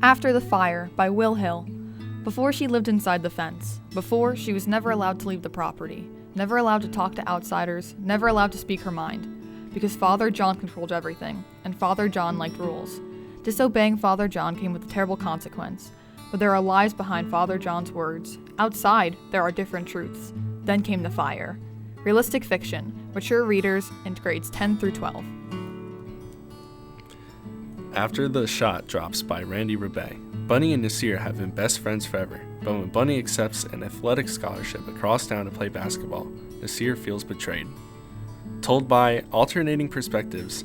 After the Fire by Will Hill. Before she lived inside the fence. Before, she was never allowed to leave the property. Never allowed to talk to outsiders. Never allowed to speak her mind. Because Father John controlled everything, and Father John liked rules. Disobeying Father John came with a terrible consequence. But there are lies behind Father John's words. Outside, there are different truths. Then came the fire. Realistic fiction. Mature readers in grades 10 through 12. After the Shot drops by Randy Rebay. Bunny and Nasir have been best friends forever, but when Bunny accepts an athletic scholarship across town to play basketball, Nasir feels betrayed. Told by Alternating Perspectives,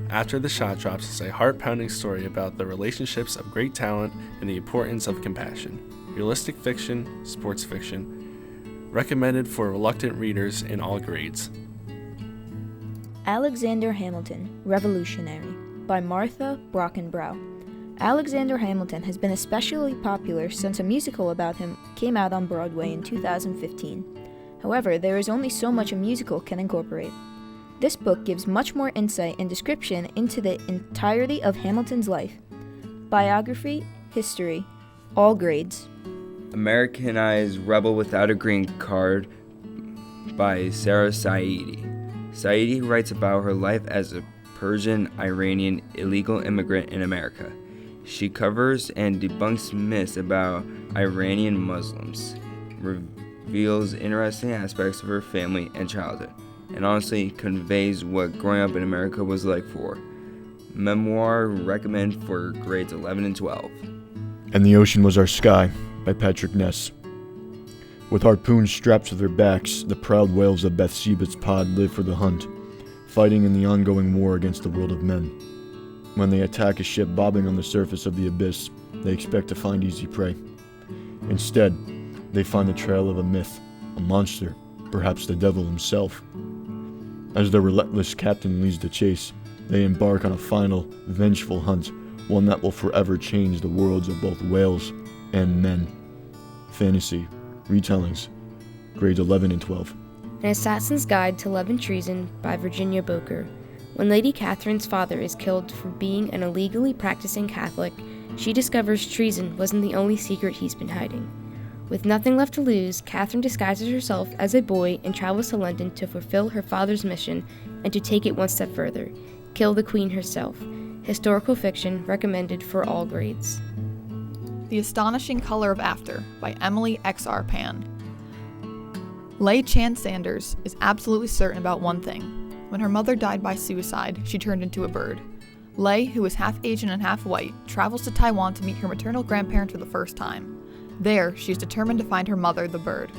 After the Shot drops is a heart-pounding story about the relationships of great talent and the importance of compassion. Realistic fiction, sports fiction, recommended for reluctant readers in all grades. Alexander Hamilton, Revolutionary, by Martha Brockenbrough. Alexander Hamilton has been especially popular since a musical about him came out on Broadway in 2015. However, there is only so much a musical can incorporate. This book gives much more insight and description into the entirety of Hamilton's life. Biography, history, all grades. Americanized Rebel Without a Green Card by Sarah Saidi. Saidi writes about her life as a Persian-Iranian illegal immigrant in America. She covers and debunks myths about Iranian Muslims, reveals interesting aspects of her family and childhood, and honestly conveys what growing up in America was like for her. Memoir recommended for grades 11 and 12. And the Ocean Was Our Sky by Patrick Ness. With harpoons strapped to their backs, the proud whales of Bathsheba's pod live for the hunt, fighting in the ongoing war against the world of men. When they attack a ship bobbing on the surface of the abyss, they expect to find easy prey. Instead, they find the trail of a myth, a monster, perhaps the devil himself. As their relentless captain leads the chase, they embark on a final, vengeful hunt, one that will forever change the worlds of both whales and men. Fantasy, retellings, grades 11 and 12. An Assassin's Guide to Love and Treason by Virginia Boker. When Lady Catherine's father is killed for being an illegally practicing Catholic, she discovers treason wasn't the only secret he's been hiding. With nothing left to lose, Catherine disguises herself as a boy and travels to London to fulfill her father's mission and to take it one step further, kill the Queen herself. Historical fiction recommended for all grades. The Astonishing Color of After by Emily X.R. Pan. Leigh Chance Sanders is absolutely certain about one thing. When her mother died by suicide, she turned into a bird. Leigh, who is half Asian and half white, travels to Taiwan to meet her maternal grandparents for the first time. There, she is determined to find her mother, the bird.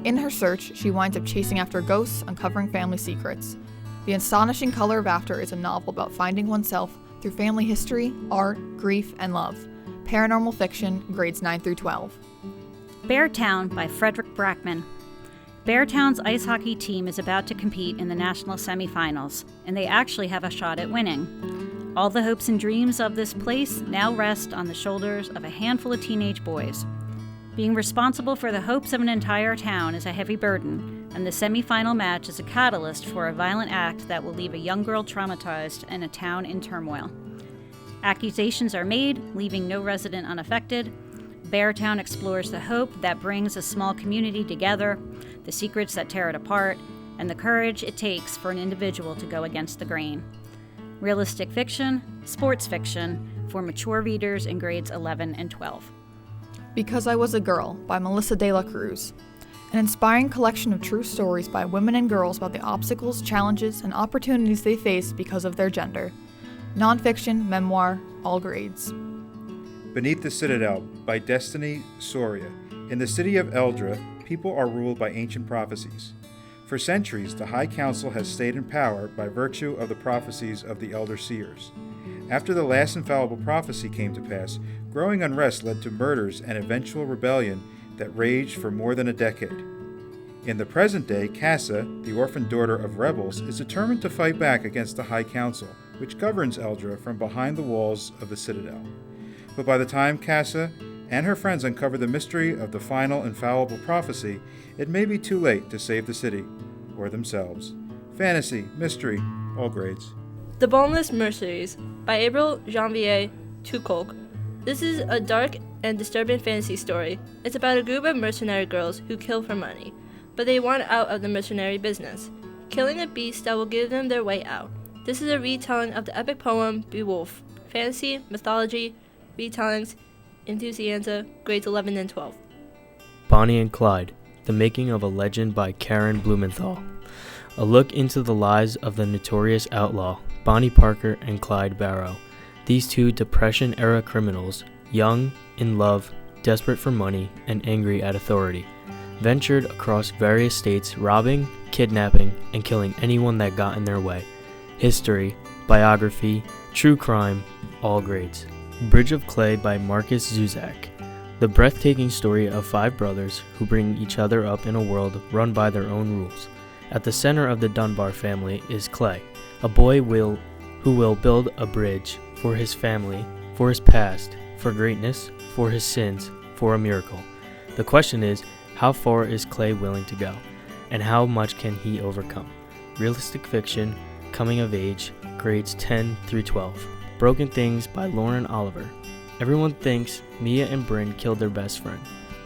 In her search, she winds up chasing after ghosts, uncovering family secrets. The Astonishing Color of After is a novel about finding oneself through family history, art, grief, and love. Paranormal fiction, grades 9 through 12. Beartown by Frederick Brackman. Beartown's ice hockey team is about to compete in the national semifinals, and they actually have a shot at winning. All the hopes and dreams of this place now rest on the shoulders of a handful of teenage boys. Being responsible for the hopes of an entire town is a heavy burden, and the semifinal match is a catalyst for a violent act that will leave a young girl traumatized and a town in turmoil. Accusations are made, leaving no resident unaffected. Beartown explores the hope that brings a small community together, the secrets that tear it apart, and the courage it takes for an individual to go against the grain. Realistic fiction, sports fiction, for mature readers in grades 11 and 12. Because I Was a Girl by Melissa De La Cruz. An inspiring collection of true stories by women and girls about the obstacles, challenges, and opportunities they face because of their gender. Nonfiction, memoir, all grades. Beneath the Citadel by Destiny Soria. In the city of Eldra, people are ruled by ancient prophecies. For centuries, the High Council has stayed in power by virtue of the prophecies of the Elder Seers. After the last infallible prophecy came to pass, growing unrest led to murders and eventual rebellion that raged for more than a decade. In the present day, Cassa, the orphan daughter of rebels, is determined to fight back against the High Council, which governs Eldra from behind the walls of the Citadel. But by the time Cassa and her friends uncover the mystery of the final infallible prophecy, it may be too late to save the city, or themselves. Fantasy, mystery, all grades. The Boneless Mercenaries by April Janvier Tucolk. This is a dark and disturbing fantasy story. It's about a group of mercenary girls who kill for money, but they want out of the mercenary business, killing a beast that will give them their way out. This is a retelling of the epic poem Beowulf. Fantasy, mythology, retellings, enthusiasm, grades 11 and 12. Bonnie and Clyde, The Making of a Legend by Karen Blumenthal. A look into the lives of the notorious outlaw, Bonnie Parker and Clyde Barrow. These two Depression-era criminals, young, in love, desperate for money, and angry at authority, ventured across various states robbing, kidnapping, and killing anyone that got in their way. History, biography, true crime, all grades. Bridge of Clay by Marcus Zuzak. The breathtaking story of 5 brothers who bring each other up in a world run by their own rules. At the center of the Dunbar family is Clay, a boy who will build a bridge for his family, for his past, for greatness, for his sins, for a miracle. The question is, how far is Clay willing to go, and how much can he overcome? Realistic fiction, coming of age, grades 10 through 12. Broken Things by Lauren Oliver. Everyone thinks Mia and Bryn killed their best friend,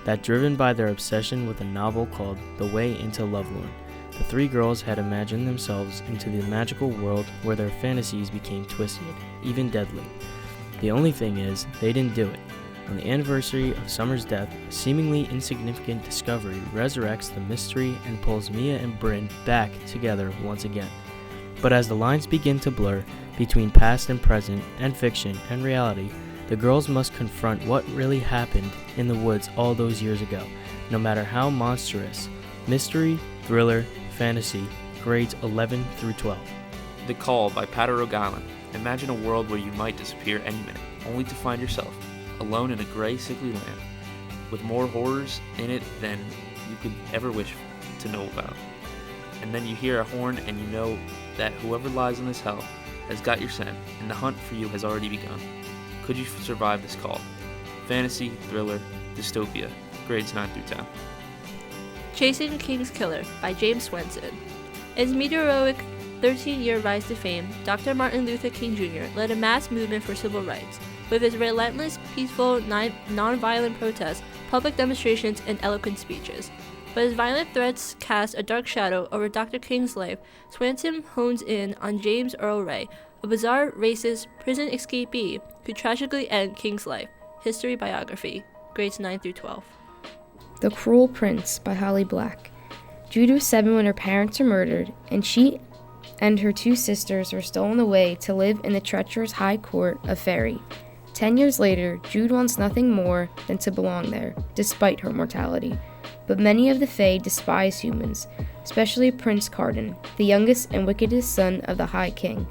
that driven by their obsession with a novel called The Way into Lovelorn. The 3 girls had imagined themselves into the magical world where their fantasies became twisted, even deadly. The only thing is, they didn't do it. On the anniversary of Summer's death, a seemingly insignificant discovery resurrects the mystery and pulls Mia and Bryn back together once again. But as the lines begin to blur between past and present, and fiction and reality, the girls must confront what really happened in the woods all those years ago, no matter how monstrous. Mystery, thriller, fantasy, grades 11 through 12. The Call by Pater O'Gallen. Imagine a world where you might disappear any minute, only to find yourself alone in a gray, sickly land, with more horrors in it than you could ever wish to know about. And then you hear a horn and you know that whoever lies in this hell has got your scent, and the hunt for you has already begun. Could you survive this call? Fantasy, thriller, dystopia, grades 9 through 10. Chasing King's Killer by James Swenson. In his meteoric 13-year rise to fame, Dr. Martin Luther King Jr. led a mass movement for civil rights, with his relentless, peaceful, non-violent protests, public demonstrations, and eloquent speeches. But his violent threats cast a dark shadow over Dr. King's life. Swenson hones in on James Earl Ray, a bizarre, racist, prison escapee who tragically ended King's life. History biography, grades 9 through 12. The Cruel Prince by Holly Black. Jude was 7 when her parents were murdered, and she and her 2 sisters were stolen away to live in the treacherous high court of Fairy. 10 years later, Jude wants nothing more than to belong there, despite her mortality. But many of the Fae despise humans, especially Prince Carden, the youngest and wickedest son of the High King.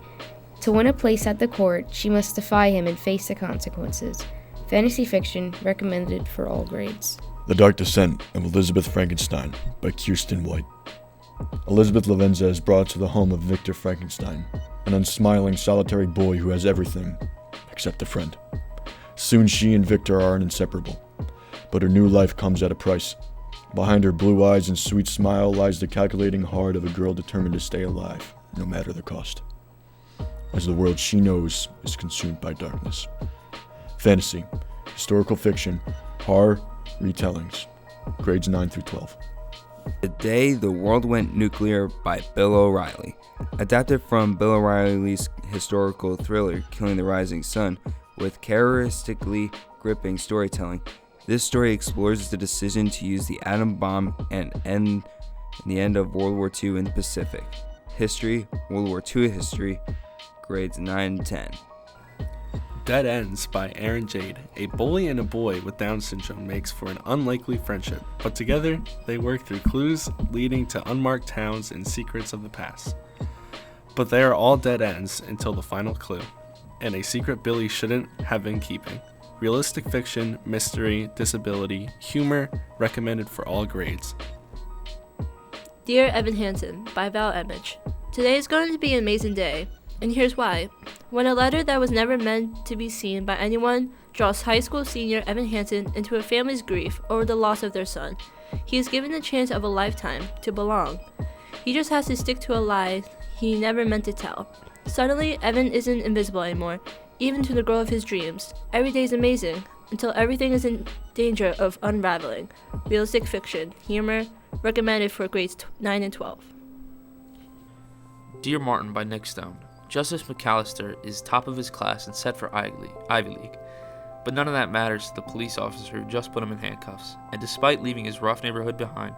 To win a place at the court, she must defy him and face the consequences. Fantasy fiction, recommended for all grades. The Dark Descent of Elizabeth Frankenstein by Kirsten White. Elizabeth Lavenza is brought to the home of Victor Frankenstein, an unsmiling, solitary boy who has everything except a friend. Soon she and Victor are inseparable, but her new life comes at a price. Behind her blue eyes and sweet smile lies the calculating heart of a girl determined to stay alive, no matter the cost, as the world she knows is consumed by darkness. Fantasy, historical fiction, horror, retellings, grades 9 through 12. The Day the World Went Nuclear by Bill O'Reilly. Adapted from Bill O'Reilly's historical thriller Killing the Rising Sun, with characteristically gripping storytelling, this story explores the decision to use the atom bomb and the end of World War II in the Pacific. History, World War II history, grades 9 and 10. Dead Ends by Aaron Jade. A bully and a boy with Down syndrome makes for an unlikely friendship, but together they work through clues leading to unmarked towns and secrets of the past. But they are all dead ends until the final clue, and a secret Billy shouldn't have been keeping. Realistic fiction, mystery, disability, humor, recommended for all grades. Dear Evan Hansen by Val Emmich. Today is going to be an amazing day, and here's why. When a letter that was never meant to be seen by anyone draws high school senior Evan Hansen into a family's grief over the loss of their son, he is given the chance of a lifetime to belong. He just has to stick to a lie he never meant to tell. Suddenly, Evan isn't invisible anymore. even to the girl of his dreams. Every day is amazing, until everything is in danger of unraveling. Realistic fiction, humor, recommended for grades 9 and 12. Dear Martin by Nick Stone. Justice McAllister is top of his class and set for Ivy League. But none of that matters to the police officer who just put him in handcuffs, and despite leaving his rough neighborhood behind,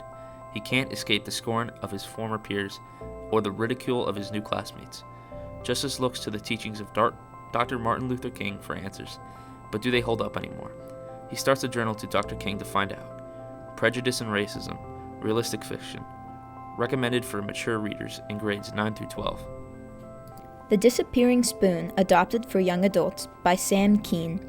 he can't escape the scorn of his former peers or the ridicule of his new classmates. Justice looks to the teachings of Dr. Martin Luther King for answers, but do they hold up anymore? He starts a journal to Dr. King to find out. Prejudice and Racism, realistic fiction, recommended for mature readers in grades 9 through 12. The Disappearing Spoon, adopted for young adults, by Sam Keene.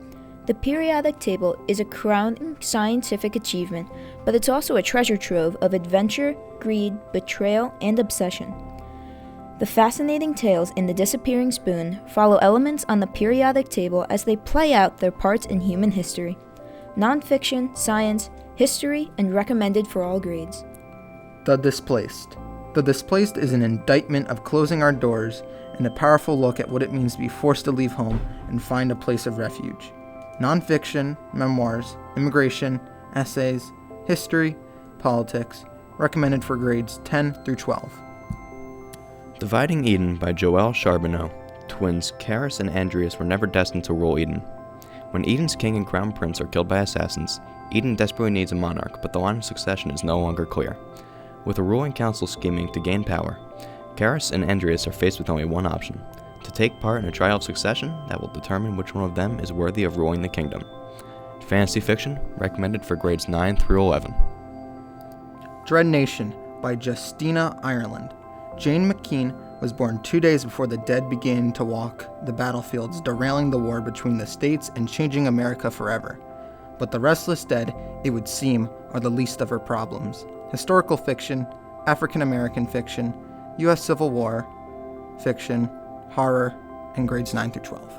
The periodic table is a crowning scientific achievement, but it's also a treasure trove of adventure, greed, betrayal, and obsession. The fascinating tales in The Disappearing Spoon follow elements on the periodic table as they play out their parts in human history. Nonfiction, science, history, and recommended for all grades. The Displaced. The Displaced is an indictment of closing our doors and a powerful look at what it means to be forced to leave home and find a place of refuge. Nonfiction, memoirs, immigration, essays, history, politics, recommended for grades 10 through 12. Dividing Eden by Joël Charbonneau. Twins Karis and Andreas were never destined to rule Eden. When Eden's king and crown prince are killed by assassins, Eden desperately needs a monarch, but the line of succession is no longer clear. With a ruling council scheming to gain power, Karis and Andreas are faced with only one option: to take part in a trial of succession that will determine which one of them is worthy of ruling the kingdom. Fantasy fiction, recommended for grades 9 through 11. Dread Nation by Justina Ireland. Jane McKean was born 2 days before the dead began to walk the battlefields, derailing the war between the states and changing America forever. But the restless dead, it would seem, are the least of her problems. Historical fiction, African American fiction, U.S. Civil War fiction, horror, and grades 9 through 12.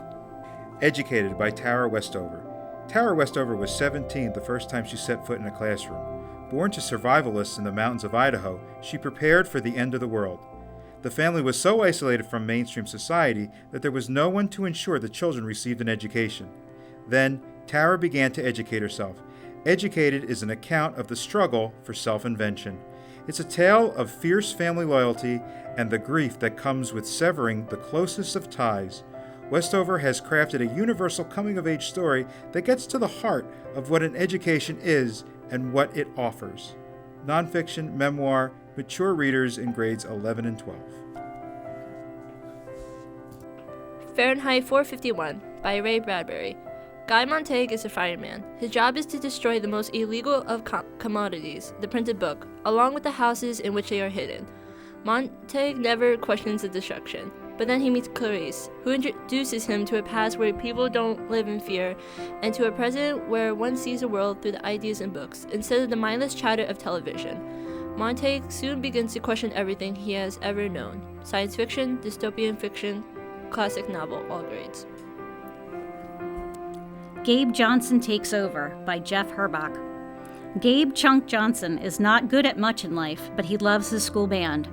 Educated by Tara Westover. Tara Westover was 17 the first time she set foot in a classroom. Born to survivalists in the mountains of Idaho, she prepared for the end of the world. The family was so isolated from mainstream society that there was no one to ensure the children received an education. Then, Tara began to educate herself. Educated is an account of the struggle for self-invention. It's a tale of fierce family loyalty and the grief that comes with severing the closest of ties. Westover has crafted a universal coming-of-age story that gets to the heart of what an education is and what it offers. Nonfiction, memoir, mature readers in grades 11 and 12. Fahrenheit 451 by Ray Bradbury. Guy Montague is a fireman. His job is to destroy the most illegal of commodities, the printed book, along with the houses in which they are hidden. Montague never questions the destruction, but then he meets Clarice, who introduces him to a past where people don't live in fear, and to a present where one sees the world through the ideas in books, instead of the mindless chatter of television. Montague soon begins to question everything he has ever known. Science fiction, dystopian fiction, classic novel, all grades. Gabe Johnson Takes Over by Jeff Herbach. Gabe Chunk Johnson is not good at much in life, but he loves his school band.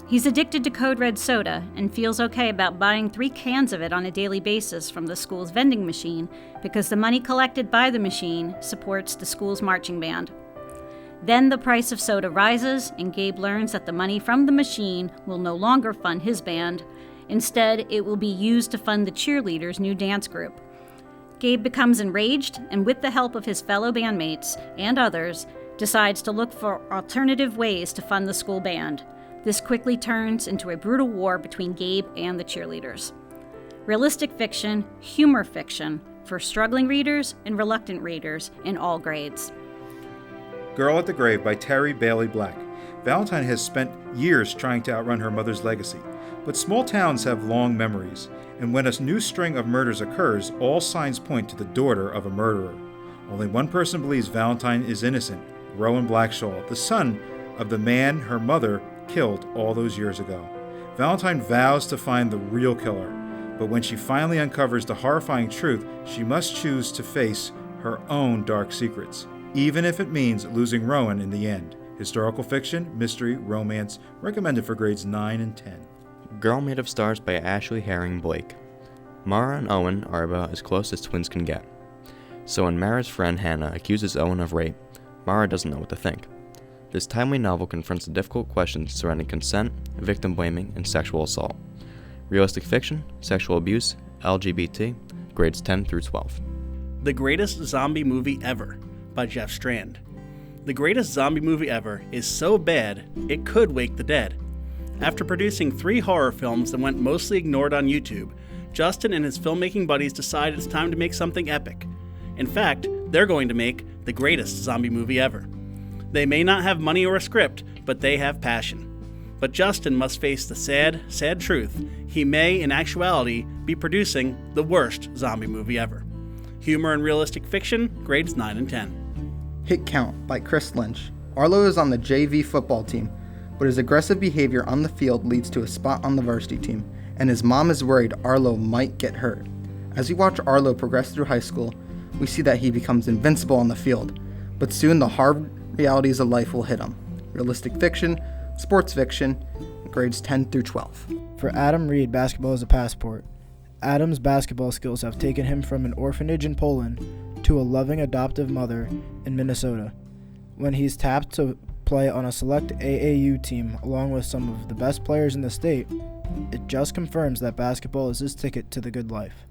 He's addicted to Code Red soda and feels okay about buying 3 cans of it on a daily basis from the school's vending machine because the money collected by the machine supports the school's marching band. Then the price of soda rises, and Gabe learns that the money from the machine will no longer fund his band. Instead, it will be used to fund the cheerleaders' new dance group. Gabe becomes enraged, and with the help of his fellow bandmates and others, decides to look for alternative ways to fund the school band. This quickly turns into a brutal war between Gabe and the cheerleaders. Realistic fiction, humor fiction, for struggling readers and reluctant readers in all grades. Girl at the Grave by Terry Bailey Black. Valentine has spent years trying to outrun her mother's legacy, but small towns have long memories, and when a new string of murders occurs, all signs point to the daughter of a murderer. Only one person believes Valentine is innocent, Rowan Blackshaw, the son of the man her mother killed all those years ago. Valentine vows to find the real killer, but when she finally uncovers the horrifying truth, she must choose to face her own dark secrets, even if it means losing Rowan in the end. Historical fiction, mystery, romance, recommended for grades 9 and 10. Girl Made of Stars by Ashley Herring Blake. Mara and Owen are about as close as twins can get. So when Mara's friend Hannah accuses Owen of rape, Mara doesn't know what to think. This timely novel confronts the difficult questions surrounding consent, victim blaming, and sexual assault. Realistic fiction, sexual abuse, LGBT, grades 10 through 12. The Greatest Zombie Movie Ever by Jeff Strand. The Greatest Zombie Movie Ever is so bad, it could wake the dead. After producing 3 horror films that went mostly ignored on YouTube, Justin and his filmmaking buddies decide it's time to make something epic. In fact, they're going to make the greatest zombie movie ever. They may not have money or a script, but they have passion. But Justin must face the sad, sad truth. He may, in actuality, be producing the worst zombie movie ever. Humor and realistic fiction, grades 9 and 10. Hit Count by Chris Lynch. Arlo is on the JV football team, but his aggressive behavior on the field leads to a spot on the varsity team, and his mom is worried Arlo might get hurt. As we watch Arlo progress through high school, we see that he becomes invincible on the field, but soon the hard realities of life will hit him. Realistic fiction, sports fiction, grades 10 through 12. For Adam Reed, basketball is a passport. Adam's basketball skills have taken him from an orphanage in Poland to a loving adoptive mother in Minnesota. When he's tapped to play on a select AAU team along with some of the best players in the state, it just confirms that basketball is his ticket to the good life.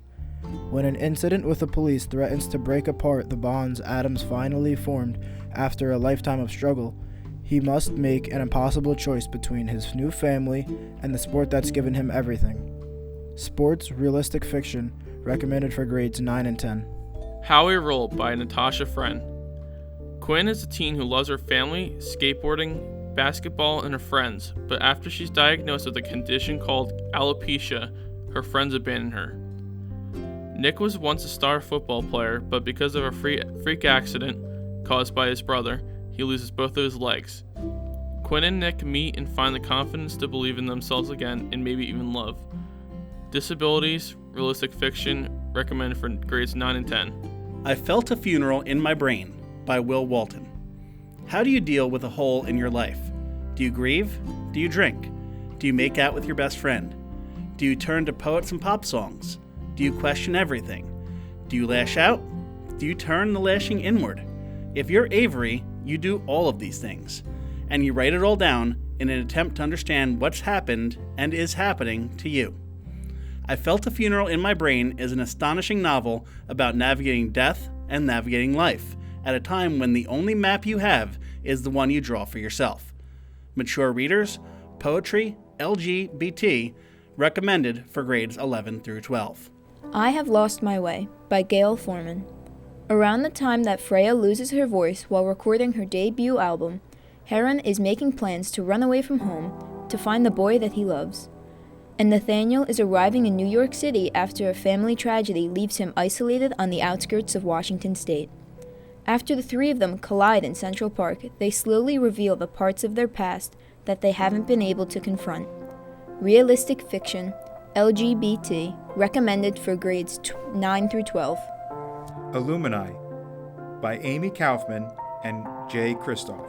When an incident with the police threatens to break apart the bonds Adams finally formed after a lifetime of struggle, he must make an impossible choice between his new family and the sport that's given him everything. Sports realistic fiction, recommended for grades 9 and 10. How We Roll by Natasha Friend. Quinn is a teen who loves her family, skateboarding, basketball, and her friends, but after she's diagnosed with a condition called alopecia, her friends abandon her. Nick was once a star football player, but because of a freak accident caused by his brother, he loses both of his legs. Quinn and Nick meet and find the confidence to believe in themselves again and maybe even love. Disabilities, realistic fiction, recommended for grades 9 and 10. I Felt a Funeral in My Brain by Will Walton. How do you deal with a hole in your life? Do you grieve? Do you drink? Do you make out with your best friend? Do you turn to poets and pop songs? Do you question everything? Do you lash out? Do you turn the lashing inward? If you're Avery, you do all of these things, and you write it all down in an attempt to understand what's happened and is happening to you. I Felt a Funeral in My Brain is an astonishing novel about navigating death and navigating life at a time when the only map you have is the one you draw for yourself. Mature readers, poetry, LGBT, recommended for grades 11 through 12. I Have Lost My Way by Gail Foreman. Around the time that Freya loses her voice while recording her debut album, Heron is making plans to run away from home to find the boy that he loves. And Nathaniel is arriving in New York City after a family tragedy leaves him isolated on the outskirts of Washington State. After the three of them collide in Central Park, they slowly reveal the parts of their past that they haven't been able to confront. Realistic fiction, LGBT, recommended for grades 9 through 12. Illumini by Amy Kaufman and Jay Kristoff.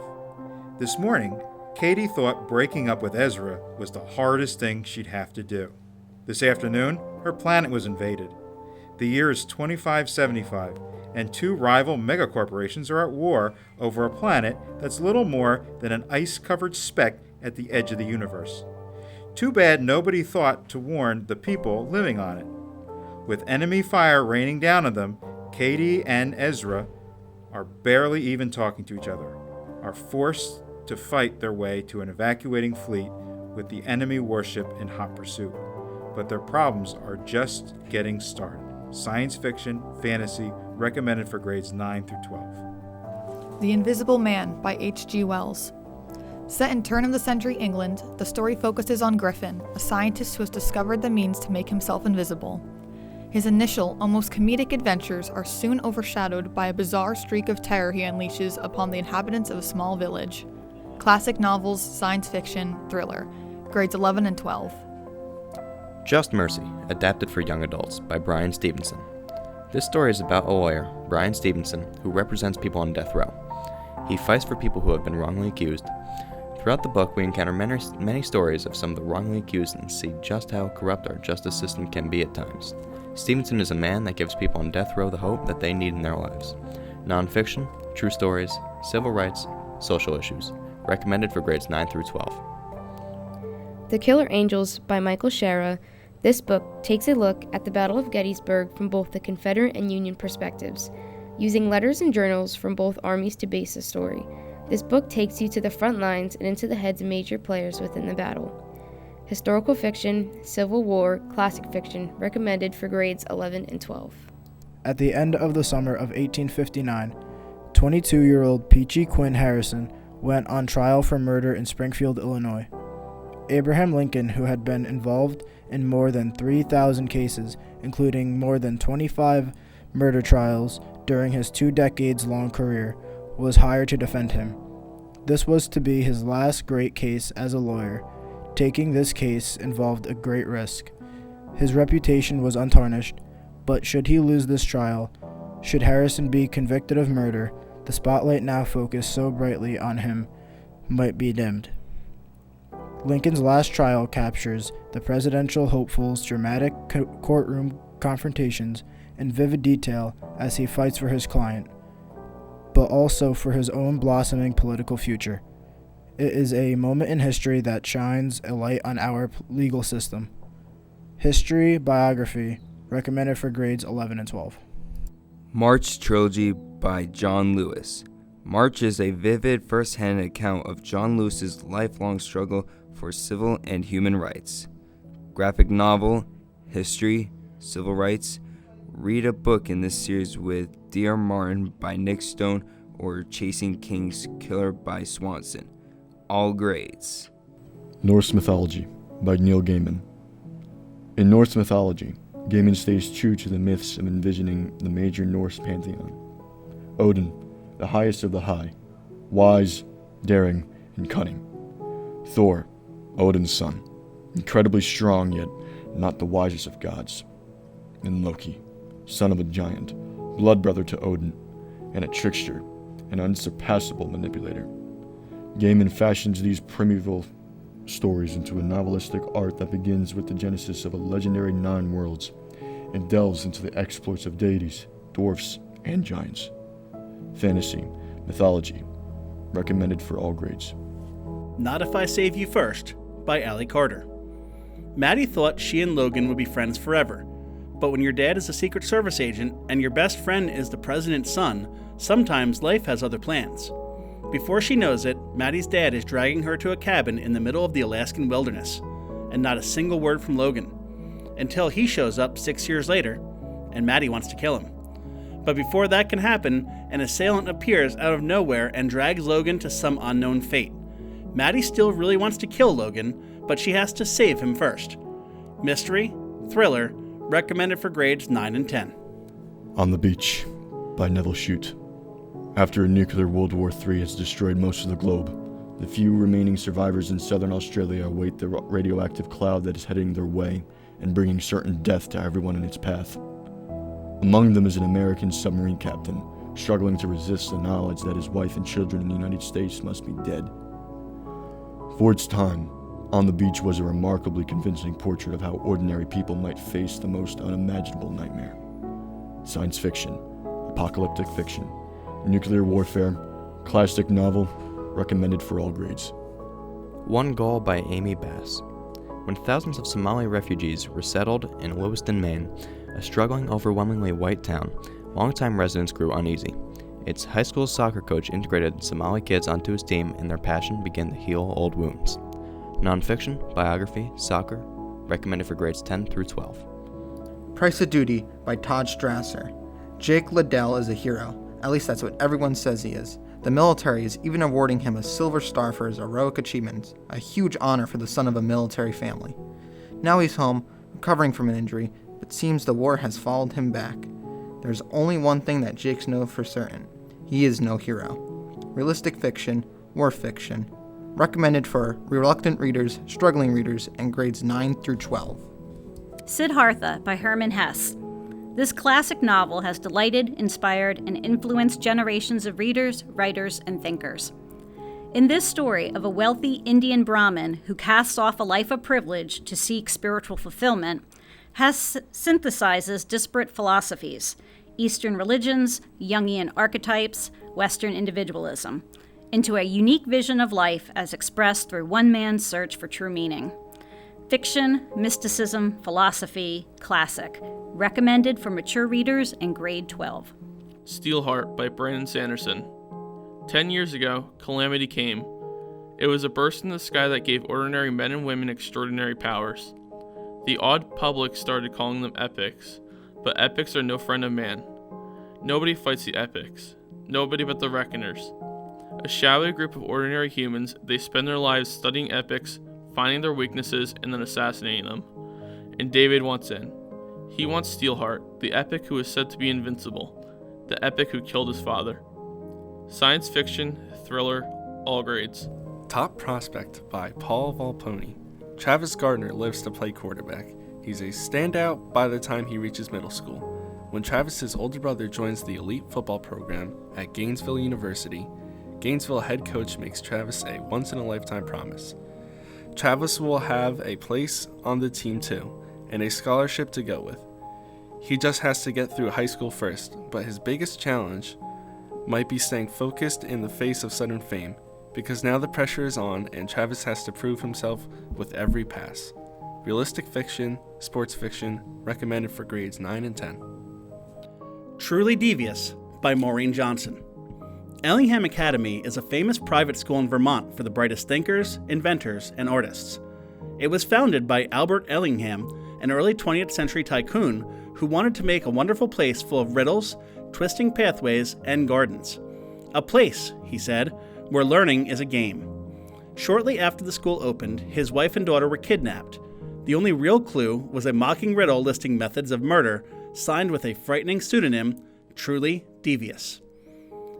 This morning, Katie thought breaking up with Ezra was the hardest thing she'd have to do. This afternoon, her planet was invaded. The year is 2575, and two rival megacorporations are at war over a planet that's little more than an ice-covered speck at the edge of the universe. Too bad nobody thought to warn the people living on it. With enemy fire raining down on them, Katie and Ezra are barely even talking to each other, are forced to fight their way to an evacuating fleet with the enemy warship in hot pursuit. But their problems are just getting started. Science fiction, fantasy, recommended for grades 9 through 12. The Invisible Man by H.G. Wells. Set in turn-of-the-century England, the story focuses on Griffin, a scientist who has discovered the means to make himself invisible. His initial, almost comedic adventures are soon overshadowed by a bizarre streak of terror he unleashes upon the inhabitants of a small village. Classic novels, science fiction, thriller. Grades 11 and 12. Just Mercy, adapted for young adults, by Brian Stevenson. This story is about a lawyer, Brian Stevenson, who represents people on death row. He fights for people who have been wrongly accused, Throughout the book, we encounter many stories of some of the wrongly accused and see just how corrupt our justice system can be at times. Stevenson is a man that gives people on death row the hope that they need in their lives. Nonfiction, true stories, civil rights, social issues. Recommended for grades 9 through 12. The Killer Angels by Michael Shara. This book takes a look at the Battle of Gettysburg from both the Confederate and Union perspectives, using letters and journals from both armies to base the story. This book takes you to the front lines and into the heads of major players within the battle. Historical fiction, Civil War, classic fiction, recommended for grades 11 and 12. At the end of the summer of 1859, 22-year-old Peachy Quinn Harrison went on trial for murder in Springfield, Illinois. Abraham Lincoln, who had been involved in more than 3,000 cases, including more than 25 murder trials during his 2 decades-long career, was hired to defend him. This was to be his last great case as a lawyer. Taking this case involved a great risk. His reputation was untarnished, but should he lose this trial, should Harrison be convicted of murder, the spotlight now focused so brightly on him might be dimmed. Lincoln's last trial captures the presidential hopeful's dramatic courtroom confrontations in vivid detail as he fights for his client, but also for his own blossoming political future. It is a moment in history that shines a light on our legal system. History biography, recommended for grades 11 and 12. March Trilogy by John Lewis. March is a vivid first-hand account of John Lewis's lifelong struggle for civil and human rights. Graphic novel, history, civil rights. Read a book in this series with Dear Martin by Nick Stone or Chasing King's Killer by Swanson. All grades. Norse Mythology by Neil Gaiman. In Norse mythology, Gaiman stays true to the myths of envisioning the major Norse pantheon. Odin, the highest of the high, wise, daring, and cunning. Thor, Odin's son, incredibly strong yet not the wisest of gods. And Loki, son of a giant, blood brother to Odin, and a trickster, an unsurpassable manipulator. Gaiman fashions these primeval stories into a novelistic art that begins with the genesis of a legendary 9 worlds and delves into the exploits of deities, dwarfs, and giants. Fantasy, mythology, recommended for all grades. Not If I Save You First by Allie Carter. Maddie thought she and Logan would be friends forever, but when your dad is a Secret Service agent and your best friend is the president's son, sometimes life has other plans. Before she knows it, Maddie's dad is dragging her to a cabin in the middle of the Alaskan wilderness, and not a single word from Logan, until he shows up 6 years later, and Maddie wants to kill him. But before that can happen, an assailant appears out of nowhere and drags Logan to some unknown fate. Maddie still really wants to kill Logan, but she has to save him first. Mystery, thriller, recommended for grades 9 and 10. On the Beach by Neville Shute. After a nuclear World War III has destroyed most of the globe, the few remaining survivors in southern Australia await the radioactive cloud that is heading their way and bringing certain death to everyone in its path. Among them is an American submarine captain, struggling to resist the knowledge that his wife and children in the United States must be dead. For its time, On the Beach was a remarkably convincing portrait of how ordinary people might face the most unimaginable nightmare. Science fiction, apocalyptic fiction, nuclear warfare, classic novel, recommended for all grades. One Goal by Amy Bass. When thousands of Somali refugees were settled in Lewiston, Maine, a struggling, overwhelmingly white town, longtime residents grew uneasy. Its high school soccer coach integrated Somali kids onto his team, and their passion began to heal old wounds. Nonfiction, biography, soccer, recommended for grades 10 through 12. Price of Duty by Todd Strasser. Jake Liddell is a hero. At least that's what everyone says he is. The military is even awarding him a Silver Star for his heroic achievements, a huge honor for the son of a military family. Now he's home, recovering from an injury, but seems the war has followed him back. There's only one thing that Jake's knows for certain. He is no hero. Realistic fiction, war fiction, recommended for reluctant readers, struggling readers, and grades 9 through 12. Siddhartha by Hermann Hesse. This classic novel has delighted, inspired, and influenced generations of readers, writers, and thinkers. In this story of a wealthy Indian Brahmin who casts off a life of privilege to seek spiritual fulfillment, synthesizes disparate philosophies, Eastern religions, Jungian archetypes, Western individualism, into a unique vision of life as expressed through one man's search for true meaning. Fiction, mysticism, philosophy, classic. Recommended for mature readers in grade 12. Steelheart by Brandon Sanderson. 10 years ago, calamity came. It was a burst in the sky that gave ordinary men and women extraordinary powers. The awed public started calling them epics, but epics are no friend of man. Nobody fights the epics. Nobody but the reckoners. A shadowy group of ordinary humans, they spend their lives studying epics, finding their weaknesses, and then assassinating them. And David wants in. He wants Steelheart, the epic who is said to be invincible, the epic who killed his father. Science fiction, thriller, all grades. Top Prospect by Paul Volpone. Travis Gardner lives to play quarterback. He's a standout by the time he reaches middle school. When Travis's older brother joins the elite football program at Gainesville University, Gainesville head coach makes Travis a once-in-a-lifetime promise. Travis will have a place on the team too, and a scholarship to go with. He just has to get through high school first, but his biggest challenge might be staying focused in the face of sudden fame, because now the pressure is on and Travis has to prove himself with every pass. Realistic fiction, sports fiction, recommended for grades 9 and 10. Truly Devious by Maureen Johnson. Ellingham Academy is a famous private school in Vermont for the brightest thinkers, inventors, and artists. It was founded by Albert Ellingham, an early 20th century tycoon who wanted to make a wonderful place full of riddles, twisting pathways, and gardens. A place, he said, where learning is a game. Shortly after the school opened, his wife and daughter were kidnapped. The only real clue was a mocking riddle listing methods of murder, signed with a frightening pseudonym, Truly Devious.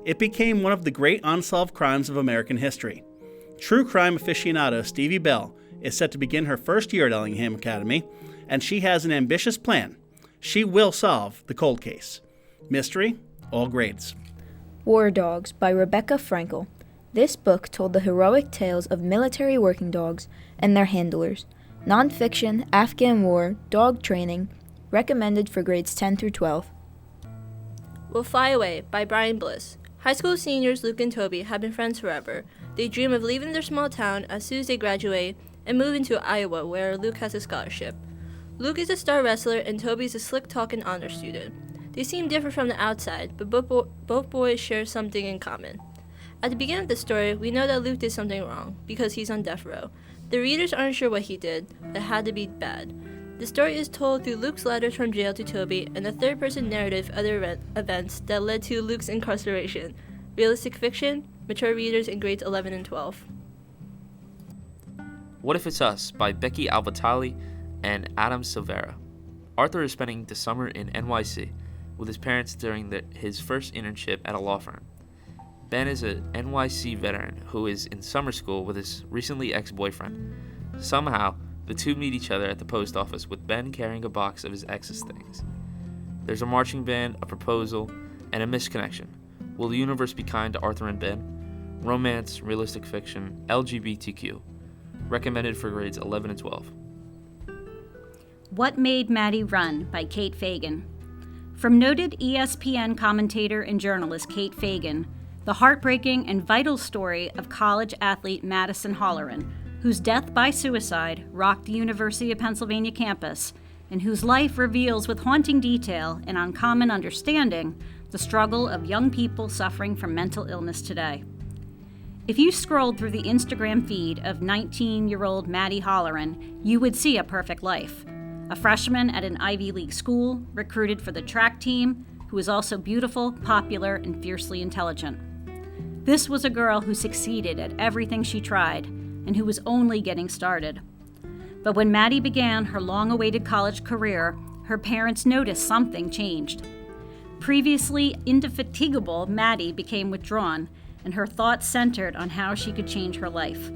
It became one of the great unsolved crimes of American history. True crime aficionado Stevie Bell is set to begin her first year at Ellingham Academy, and she has an ambitious plan. She will solve the cold case. Mystery, all grades. War Dogs by Rebecca Frankel. This book told the heroic tales of military working dogs and their handlers. Nonfiction, Afghan war, dog training, recommended for grades 10 through 12. Will Fly Away by Brian Bliss. High school seniors Luke and Toby have been friends forever. They dream of leaving their small town as soon as they graduate and move into Iowa, where Luke has a scholarship. Luke is a star wrestler and Toby is a slick-talking honor student. They seem different from the outside, but both boys share something in common. At the beginning of the story, we know that Luke did something wrong, because he's on death row. The readers aren't sure what he did, but it had to be bad. The story is told through Luke's letters from jail to Toby and the third-person narrative of other events that led to Luke's incarceration. Realistic fiction, mature readers in grades 11 and 12. What If It's Us by Becky Albatali and Adam Silvera. Arthur is spending the summer in NYC with his parents during his first internship at a law firm. Ben is an NYC veteran who is in summer school with his recently ex-boyfriend. Somehow, the two meet each other at the post office with Ben carrying a box of his ex's things. There's a marching band, a proposal, and a misconnection. Will the universe be kind to Arthur and Ben? Romance, realistic fiction, LGBTQ. Recommended for grades 11 and 12. What Made Maddie Run by Kate Fagan. From noted ESPN commentator and journalist Kate Fagan, the heartbreaking and vital story of college athlete Madison Holleran, whose death by suicide rocked the University of Pennsylvania campus, and whose life reveals with haunting detail and uncommon understanding the struggle of young people suffering from mental illness today. If you scrolled through the Instagram feed of 19-year-old Maddie Holleran, you would see a perfect life. A freshman at an Ivy League school, recruited for the track team, who was also beautiful, popular, and fiercely intelligent. This was a girl who succeeded at everything she tried, and who was only getting started. But when Maddie began her long-awaited college career, her parents noticed something changed. Previously indefatigable Maddie became withdrawn, and her thoughts centered on how she could change her life.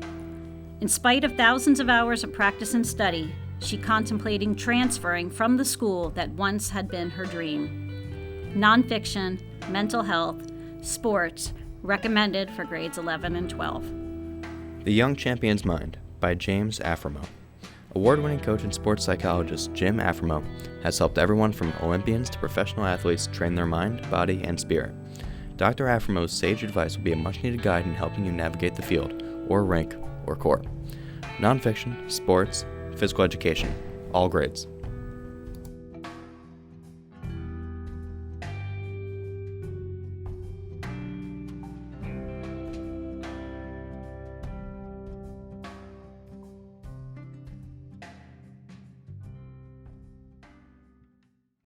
In spite of thousands of hours of practice and study, she contemplated transferring from the school that once had been her dream. Nonfiction, mental health, sports, recommended for grades 11 and 12. The Young Champion's Mind by James Aframo. Award-winning coach and sports psychologist Jim Aframo has helped everyone from Olympians to professional athletes train their mind, body, and spirit. Dr. Aframo's sage advice will be a much-needed guide in helping you navigate the field, or rink, or court. Nonfiction, sports, physical education, all grades.